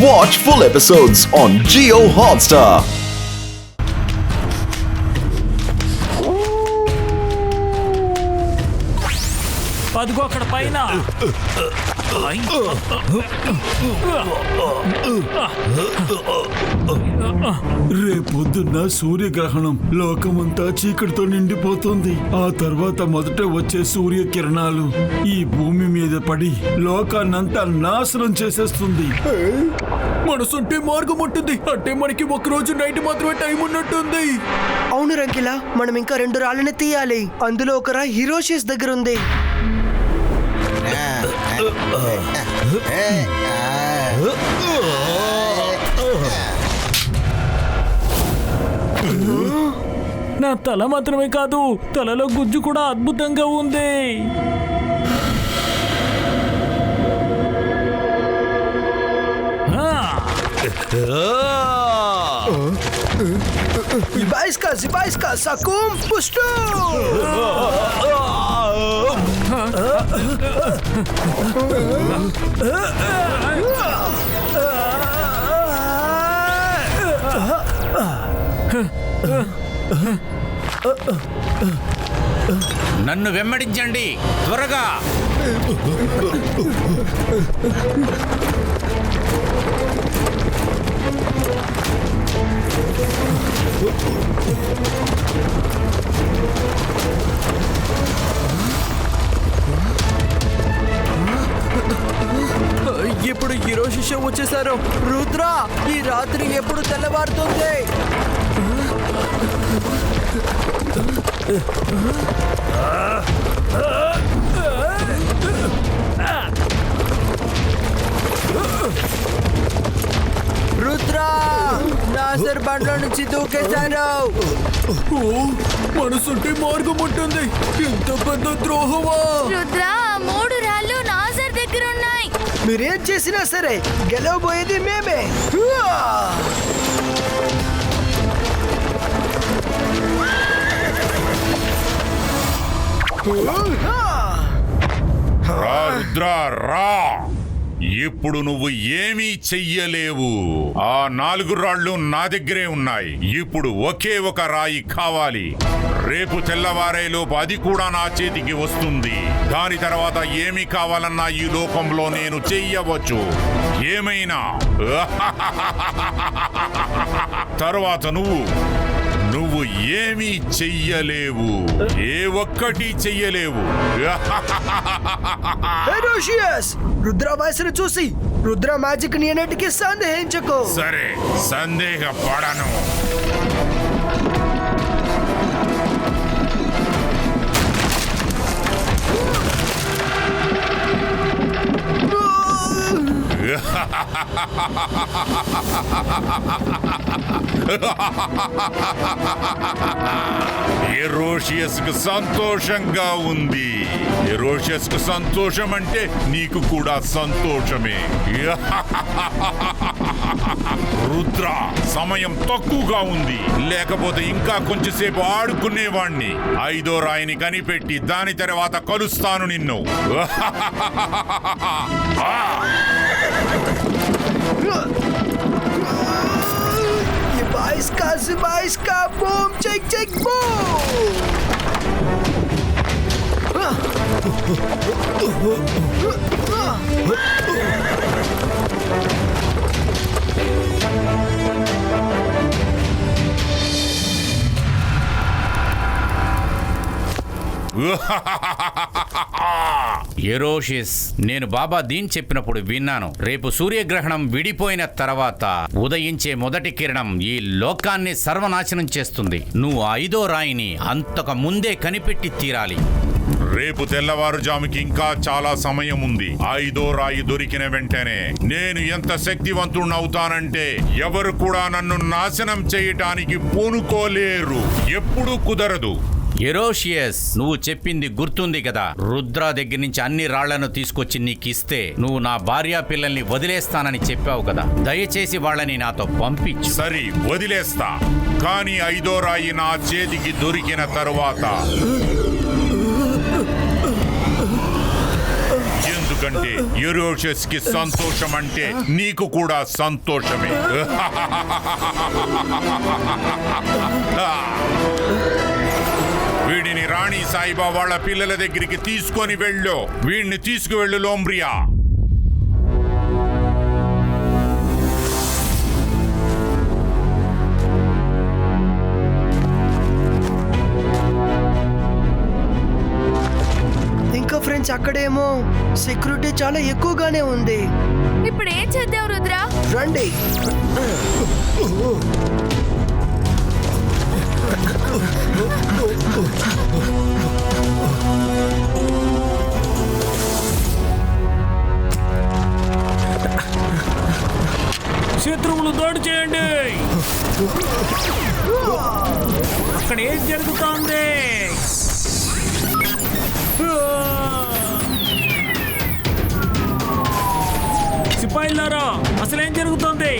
Watch full episodes on Jio Hotstar. అదిగో అక్కడ పైన రేపొద్దున్న సూర్యగ్రహణం లోకమంతా చీకటితో నిండిపోతుంది. ఆ తర్వాత మొదట వచ్చే సూర్యకిరణాలు ఈ భూమి మీద పడి లోకాన్నంతా నాశనం చేసేస్తుంది. మనసుంటే మార్గం ఉంటుంది అంటే మనకి ఒకరోజు నైట్ మాత్రమే టైం ఉన్నట్టుంది. అవును రంకిలా, మనం ఇంకా 2 రాళ్ళని తీయాలి. అందులో ఒక రాయి హిరోషిస్ దగ్గర ఉంది. నా తల మాత్రమే కాదు, తలలో గుజ్జు కూడా అద్భుతంగా ఉంది. Zibaiska, Sakum, Pustu! నన్ను వెంబడించండి త్వరగా. ఇప్పుడు హిరోషిష వచ్చేసారు. రుద్ర, ఈ రాత్రి ఎప్పుడు తెల్లవారుతుంది? రుద్ర, నాసర్ బండ్ల నుంచి దూకేశారు. మనసుంటే మార్గం ఉంటుంది. ఎంత పెద్ద ద్రోహమా! రుద్ర, 3 రాళ్ళు నాసర్ దగ్గర ఉన్నాయి. మీరేం చేసినా సరే గెలవబోయేది మేమే. రా రుద్ర రా, ఇప్పుడు నువ్వు ఏమీ చెయ్యలేవు. ఆ 4 రాళ్ళు నా దగ్గరే ఉన్నాయి. ఇప్పుడు ఒకే ఒక రాయి కావాలి. రేపు తెల్లవారేలోపు అది కూడా నా చేతికి వస్తుంది. దాని తర్వాత ఏమి కావాలన్నా ఈ లోకంలో నేను చెయ్యవచ్చు, ఏమైనా. తర్వాత నువ్వు ఏమీ చెయ్యలేవు, ఏ ఒక్కటి చెయ్యలేవు. హిరోషియస్, రుద్ర వయసును చూసి రుద్ర మ్యాజిక్ ని అన్నిటికీ సందేహించకు. సరే, సందేహపడను. హెరోషియస్ కు సంతోషంగా ఉంది. హెరోషియస్ కు సంతోషం అంటే నీకు కూడా సంతోషమే. రుద్ర, సమయం తక్కువగా ఉంది, లేకపోతే ఇంకా కొంచెంసేపు ఆడుకునేవాణ్ణి. 5వ రాయిని కనిపెట్టి దాని తర్వాత కలుస్తాను నిన్ను. Zibaiska, boom, check, boom! హెరోషిస్, నేను బాబా దీన్ చెప్పినప్పుడు విన్నాను. రేపు సూర్యగ్రహణం విడిపోయిన తర్వాత ఉదయించే మొదటి కిరణం ఈ లోకాన్ని సర్వనాశనం చేస్తుంది. నువ్వు 5వ రాయిని అంతకు ముందే కనిపెట్టి తీరాలి. రేపు తెల్లవారుజాముకి ఇంకా చాలా సమయం ఉంది. 5వ రాయి దొరికిన వెంటనే నేను ఎంత శక్తివంతుణ్ణవుతానంటే ఎవరు కూడా నన్ను నాశనం చేయటానికి పూనుకోలేరు. ఎప్పుడూ కుదరదు. హెరోషియస్, నువ్వు చెప్పింది గుర్తుంది కదా? రుద్ర దగ్గర నుంచి అన్ని రాళ్లను తీసుకొచ్చి నీకిస్తే నువ్వు నా భార్యా పిల్లల్ని వదిలేస్తానని చెప్పావు కదా. దయచేసి వాళ్ళని నాతో పంపించు. సరే, వదిలేస్తా. కానీ 5వ రాయి నా చేతికి దొరికిన తరువాత ఎందుకంటే యూరోషస్ కి సంతోషం అంటే నీకు కూడా సంతోషమే. వీడిని రాణి సాయిబా వాళ్ళ పిల్లల దగ్గరికి తీసుకొని వెళ్ళు. వీడిని తీసుకువెళ్ళు లోంబ్రియా. ఇంకా ఫ్రెండ్స్ అక్కడేమో సెక్యూరిటీ చాలా ఎక్కువగానే ఉంది. ఇప్పుడు ఏం చేద్దాం రుద్ర? రండి. శత్రువులు దాడి చేయండి. అక్కడ ఏం జరుగుతోంది? సిపాయిలారా, అసలేం జరుగుతోంది?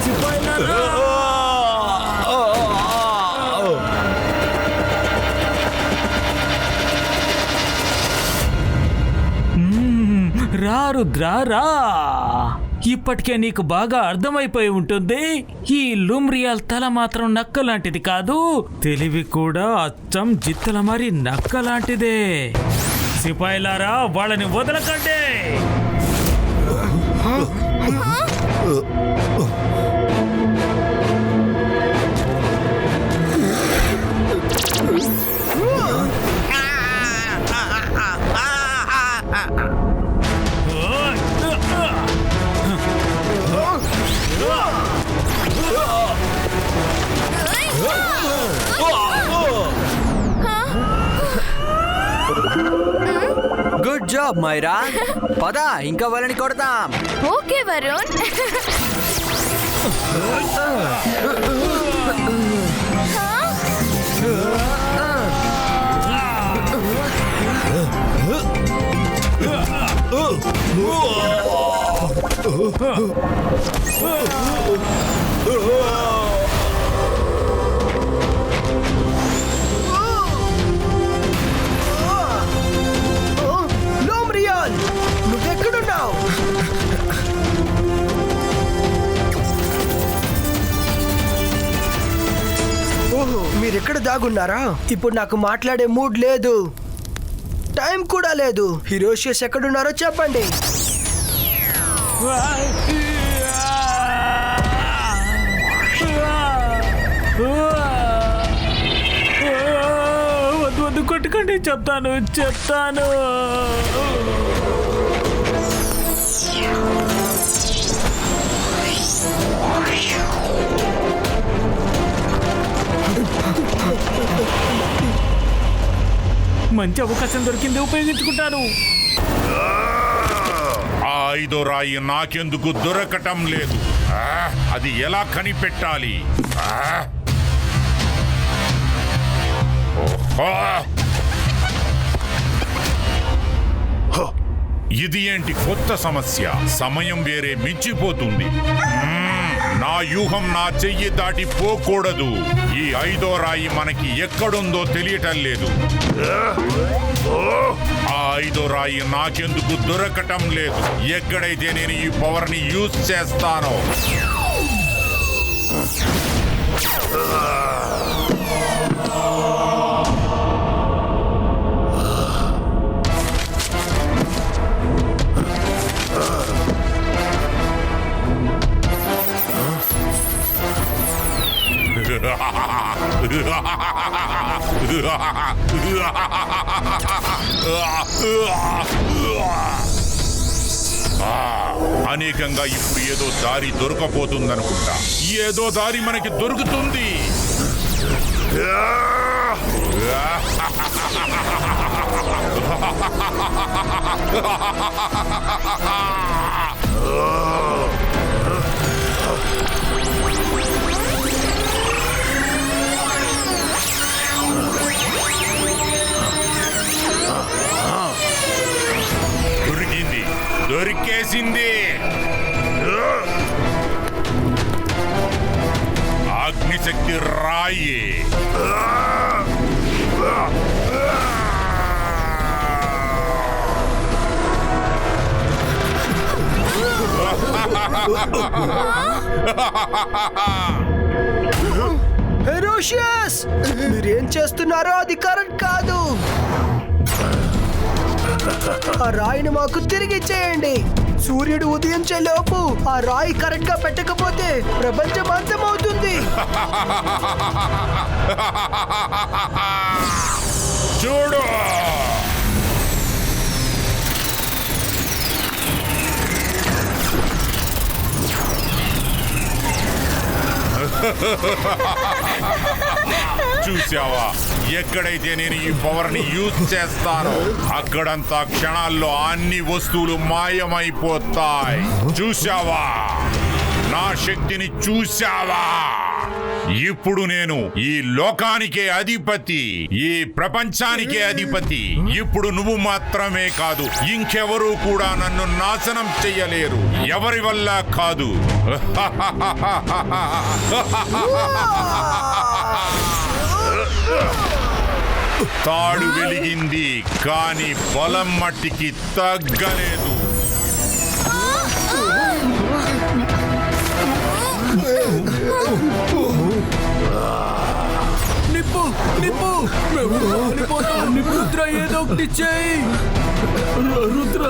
సిపాయిలారా, రా రుద్ర రా. ఇప్పటికే నీకు బాగా అర్థమైపోయి ఉంటుంది. ఈ లూమ్రియాల్ తల మాత్రం నక్క లాంటిది కాదు, తెలివి కూడా అచ్చం జిత్తల మరి నక్క లాంటిదే. సిపాయిలారా, వాళ్ళని వదలకండి. Good job Myra. పద ఇంకా వాళ్ళని కొడతాం. ఓకే వరుణ్. లోమ్రియాల్, నువ్వెక్కడున్నావు? ఓహో, మీరెక్కడ దాగున్నారా? ఇప్పుడు నాకు మాట్లాడే మూడ్ లేదు, టైం కూడా లేదు. హిరోషియస్ ఎక్కడున్నారో చెప్పండి. వద్దు వద్దు, కొట్టుకోండి. చెప్తాను. మంచి అవకాశం దొరికింది, ఉపయోగించుకుంటాను. ఆ 5వ రాయి నాకెందుకు దొరకటం లేదు? అది ఎలా కనిపెట్టాలి? ఇది ఏంటి కొత్త సమస్య? సమయం వేరే మించిపోతుంది. నా వ్యూహం నా చెయ్యి దాటి పోకూడదు. ఈ 5వ రాయి మనకి ఎక్కడుందో తెలియటం లేదు. ఆ 5వ రాయి నాకెందుకు దొరకటం లేదు? ఎక్కడైతే నేను ఈ పవర్ ని యూజ్ చేస్తానో. అనేకంగా ఇప్పుడు ఏదో దారి దొరకపోతుందనుకుంటా. ఏదో దారి మనకి దొరుకుతుంది. దొరికేసింది. అగ్నిశక్తి రాయి. హెరోషియస్, మీరేం చేస్తున్నారో అది కరెక్ట్ కాదు. ఆ రాయిని మాకు తిరిగి ఇచ్చేయండి. సూర్యుడు ఉదయించే లోపు ఆ రాయి కరెక్ట్ గా పెట్టకపోతే ప్రపంచం అంతమవుతుంది. చూడు, చూసావా, ఎక్కడైతే నేను ఈ పవర్ ని యూజ్ చేస్తానో అక్కడంతా క్షణాల్లో అన్ని వస్తువులు మాయమైపోతాయి. చూసావా, నా శక్తిని చూసావా? ఇప్పుడు నేను ఈ లోకానికే అధిపతి, ఈ ప్రపంచానికే అధిపతి. ఇప్పుడు నువ్వు మాత్రమే కాదు, ఇంకెవరూ కూడా నన్ను నాశనం చెయ్యలేరు. ఎవరి వల్ల కాదు. తాడు వెలిగింది, కానీ బలం మట్టికి తగ్గలేదు. నిప్పు నిప్పు మేము కాలిపోతాం. రుద్ర ఏదో ఒకటి చేయి. రుద్ర,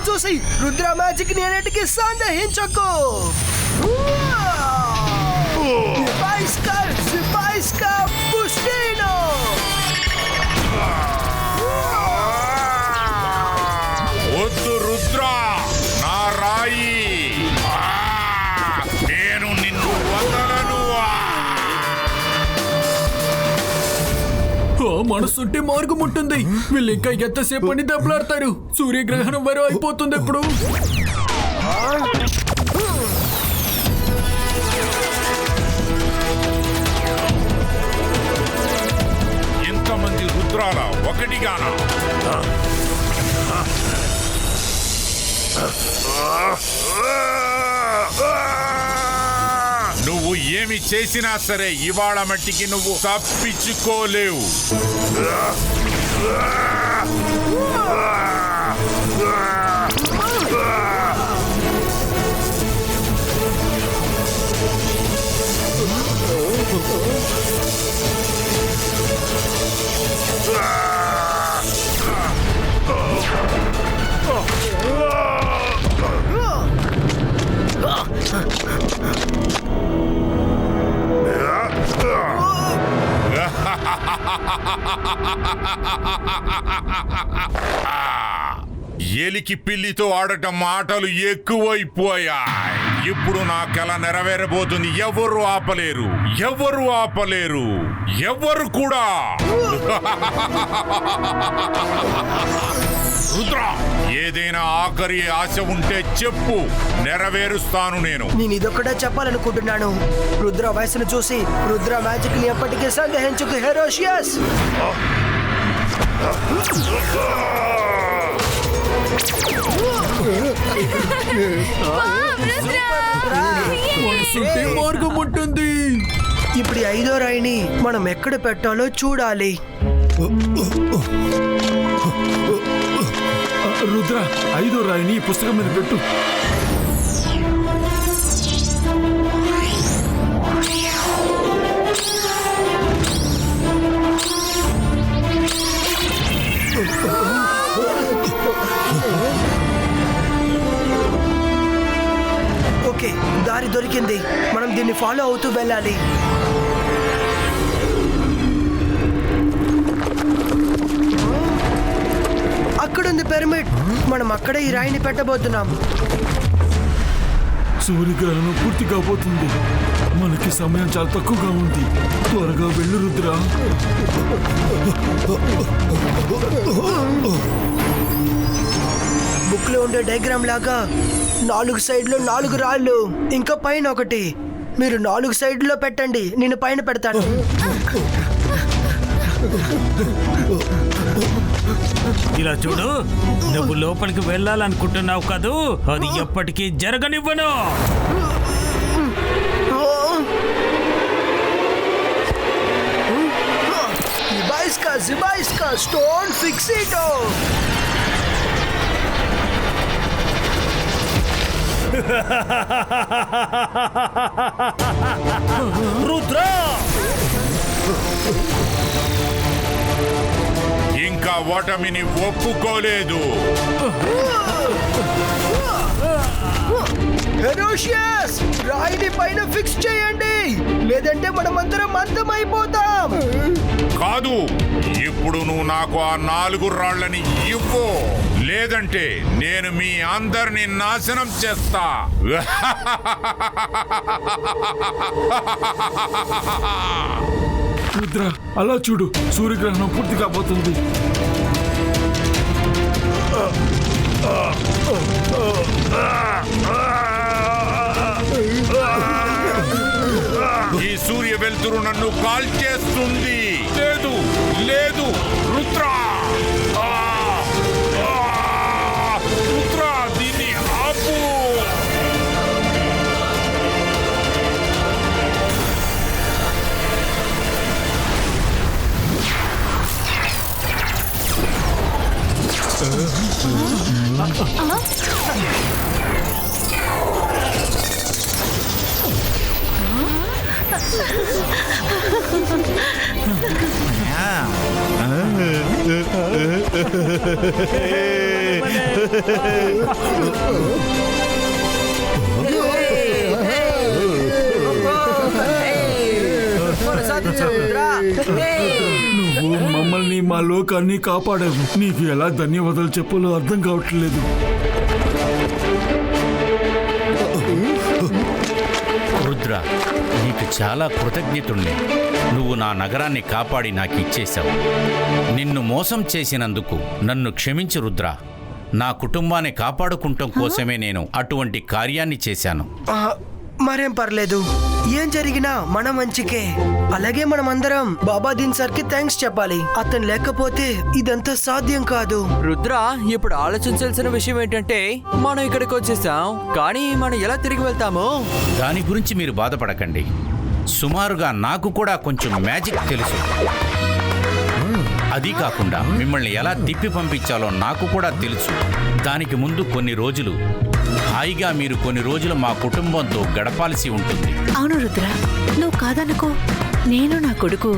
చూసి రుద్ర మ్యాజిక్ నేనేటికి సందేహించకు. వద్దు రుద్ర, నా రాయి, నేను నిన్ను వదలను. మనసుంటే మార్గం ఉంటుంది. వీళ్ళు ఇంకా ఎంతసేపు అని దెబ్బలాడతారు. సూర్యగ్రహణం వరకు అయిపోతుంది. ఇప్పుడు ఇంతమంది రుద్రాల ఒకటిగానా? ఏమి చేసినా సరే ఇవాళ మట్టికి నువ్వు తప్పించుకోలేవు. ఎలికి పిల్లితో ఆడటం మాటలు ఎక్కువైపోయాయి. ఇప్పుడు నా కల నెరవేరబోతుంది. ఎవరు ఆపలేరు, ఎవరు ఆపలేరు, ఎవరు కూడా. రుద్ర, ఏదైనా ఆఖరి ఆశ ఉంటే చెప్పు, నెరవేరుస్తాను నేను. నేను ఇదొక్కడే చెప్పాలనుకుంటున్నాను. రుద్ర వయసును చూసి రుద్ర మ్యాజిక్ ని ఎప్పటికీ సందేహించుకు హెరోషియస్. మనసుంటే మార్గం ఉంటుంది. ఇప్పుడు ఈ 5వ రాయిని మనం ఎక్కడ పెట్టాలో చూడాలి. రుద్ర 5వ రాయిని ఈ పుస్తకం మీద పెట్టు. ఓకే, దారి దొరికింది. మనం దీన్ని ఫాలో అవుతూ వెళ్ళాలి. అక్కడుంది పిరమిడ్. మనం అక్కడే ఈ రాయిని పెట్టబోతున్నాం. సూర్యగ్రహణం పూర్తి కాబోతుంది. మనకి సమయం చాలా తక్కువగా ఉంది. త్వరగా వెళ్ళు రుద్ర. బుక్ లో ఉండే డయాగ్రామ్ లాగా 4 సైడ్లో 4 రాళ్ళు, ఇంకా పైన ఒకటి. మీరు 4 సైడ్లో పెట్టండి, నేను పైన పెడతాను. ఇలా చూడు, నువ్వు లోపలికి వెళ్ళాలనుకుంటున్నావు కదూ, అది ఎప్పటికీ జరగనివ్వను. Zibaiska, stone fixito. రుద్ర, ఇంకా ఓటమిని ఒప్పుకోలేదు. హెరోషియస్, రాయిని పైన ఫిక్స్ చేయండి, లేదంటే మనమందరం అంతమైపోతాం. కాదు, ఇప్పుడు నువ్వు నాకు ఆ 4 రాళ్లని ఇవ్వు, లేదంటే నేను మీ అందరిని నాశనం చేస్తా. రుద్ర అలా చూడు, సూర్యగ్రహణం పూర్తి కాబోతుంది. ఈ సూర్య వెలుతురు నన్ను కాల్చేస్తుంది. లేదు లేదు రుద్ర, రుద్ర దీన్ని ఆపు. నువ్వు మమ్మల్ని, మా లోకాన్ని కాపాడావు. నీకు ఎలా ధన్యవాదాలు చెప్పాలో అర్థం కావట్లేదు. రుద్ర, నీకు చాలా కృతజ్ఞతుణ్ణి. నువ్వు నా నగరాన్ని కాపాడి నాకు ఇచ్చేశావు. నిన్ను మోసం చేసినందుకు నన్ను క్షమించు రుద్ర. నా కుటుంబాన్ని కాపాడుకుంటం కోసమే నేను అటువంటి కార్యాన్ని చేశాను. మరేం పర్లేదు, ఏం జరిగినా మన మంచికే. అలాగే మనం అందరం బాబా దీన్ సార్ కి థ్యాంక్స్ చెప్పాలి. అతను లేకపోతే ఇదంతా సాధ్యం కాదు. రుద్ర, ఇప్పుడు ఆలోచించాల్సిన విషయం ఏంటంటే మనం ఇక్కడికి వచ్చేసాం, కానీ మనం ఎలా తిరిగి వెళ్తాము? దాని గురించి మీరు బాధపడకండి. సుమారుగా నాకు కూడా కొంచెం మ్యాజిక్ తెలుసు. అది కాకుండా మిమ్మల్ని ఎలా తిప్పి పంపించాలో నాకు కూడా తెలుసు. దానికి ముందు కొన్ని రోజులు హాయిగా మీరు కొన్ని రోజులు మా కుటుంబంతో గడపాల్సి ఉంటుంది. అవును రుద్ర, నువ్వు కాదనుకో. నేను నా కొడుకు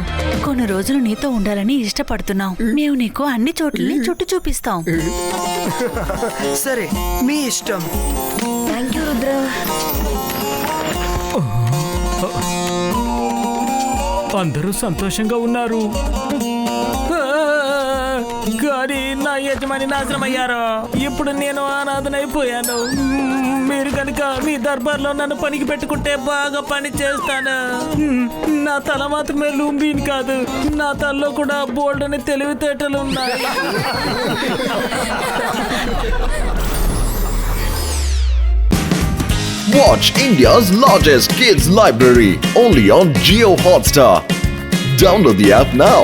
కొన్ని రోజులు నీతో ఉండాలని ఇష్టపడుతున్నాం. మేము నీకు అన్ని చోట్లని చుట్టూ చూపిస్తాం. సరే, మీ ఇష్టం. Thank you Rudra. అందరూ సంతోషంగా ఉన్నారు, కానీ నా యజమాని నాశనమయ్యారు. ఇప్పుడు నేను అనాథనైపోయాను. మీరు కనుక మీ దర్బార్లో నన్ను పనికి పెట్టుకుంటే బాగా పని చేస్తాను. నా తల మాత్రమే లూంబీన్ కాదు, నా తలలో కూడా బోల్డ్ అని తెలివితేటలు ఉన్నాయి. Watch India's largest kids library only on Jio Hotstar. Download the app now.